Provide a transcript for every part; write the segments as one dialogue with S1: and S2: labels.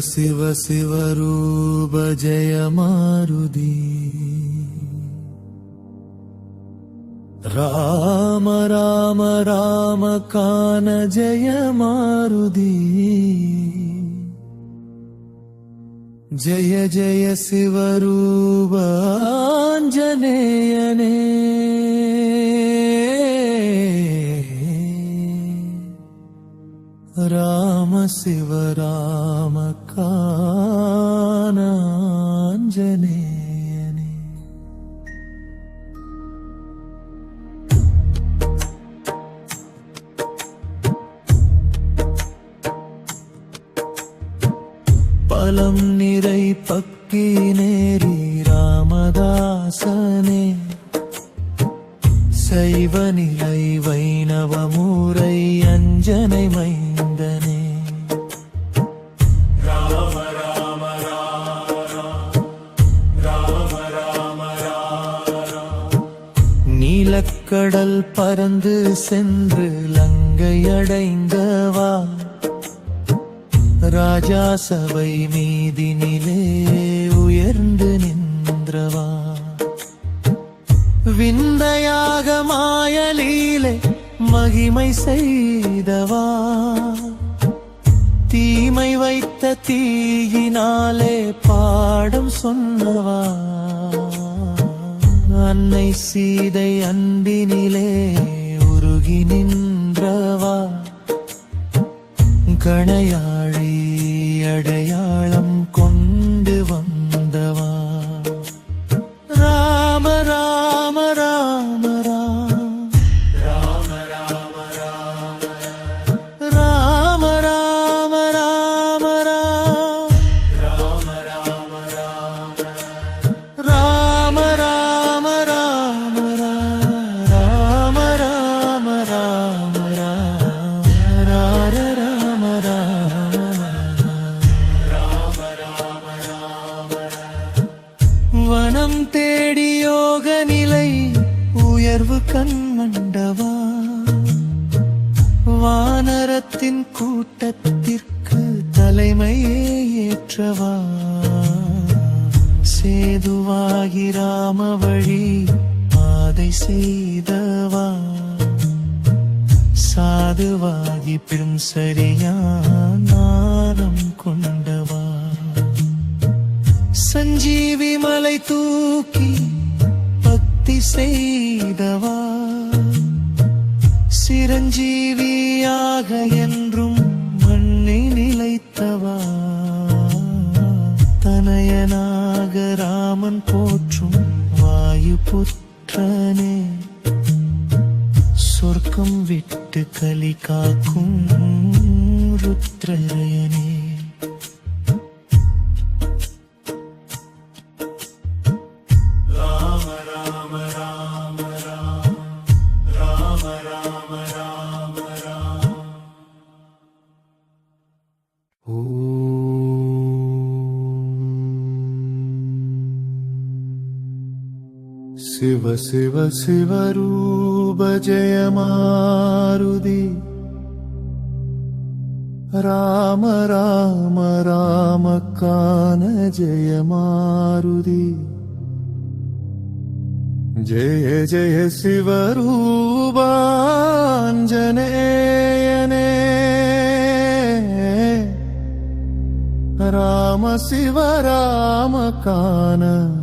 S1: शिव शिवरूप जय मारुति राम राम राम कान जय मारुति जय जय शिवरूप आञ्जनेयने राम शिव राम कानाञ्जनेयने பலம் நிறை பக்கி நேரி ராமதாசனே சைவ நிலை வைணவ முறை அஞ்சனை மைந்தனே ராம ராம ராம ராம நீலக்கடல் பறந்து சென்று லங்கை அடைந்தவா ராஜா சபை மீதினிலே உயர்ந்து நின்றவா விந்தையாக மாயலீலை மகிமை செய்தவா தீமை வைத்த தீயினாலே பாடம் சொன்னவா அன்னை சீதை அன்பினிலே உருகி நின்றவா கணையாழி அடையாளம் கொண்டு வந்தவா ராம ராம ராம ராம ராம ராம ராம ராம ராம ராம ராம ராம வனம் தேடி யோக நிலை உயர்வு கண்மண்டவா வானரத்தின் கூட்டத்திற்கு தலைமையே ஏற்றவா சேதுவாகி ராம வழி பாதை செய்தவா சாதுவாகி பின் சரியானாரம் கொண்டவா சஞ்சீவி மலை தூக்கி பக்தி செய்தவா சிரஞ்சீவியாக என்றும் மண்ணை நிலைத்தவா தனயனாக ராமன் போற்றும் வாயு புத்திரனே சொர்க்கம் விட்டு கலி காக்கும் ருத்ரயனே शिव शिव शिवरूप जय मारुति राम राम राम कान जय मारुति जय जय शिवरूप आञ्जनेयने राम शिव राम कानाञ्जनेयने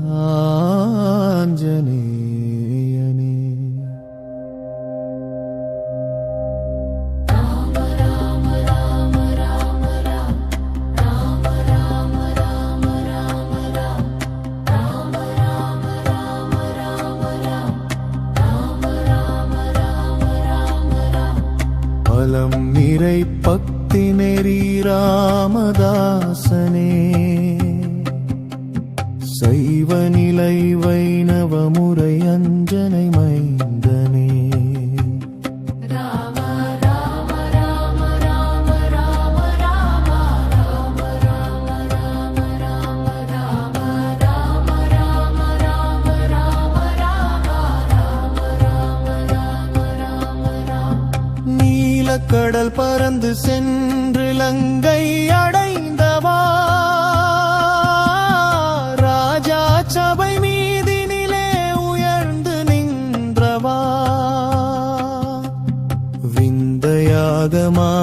S1: பலம் நிறை பக்தி நெறி ராமதாசனே சைவ நிலை வைணவ முறை அஞ்சனை மைந்தனே கடல் பறந்து சென்று லங்கை அடைந்தவா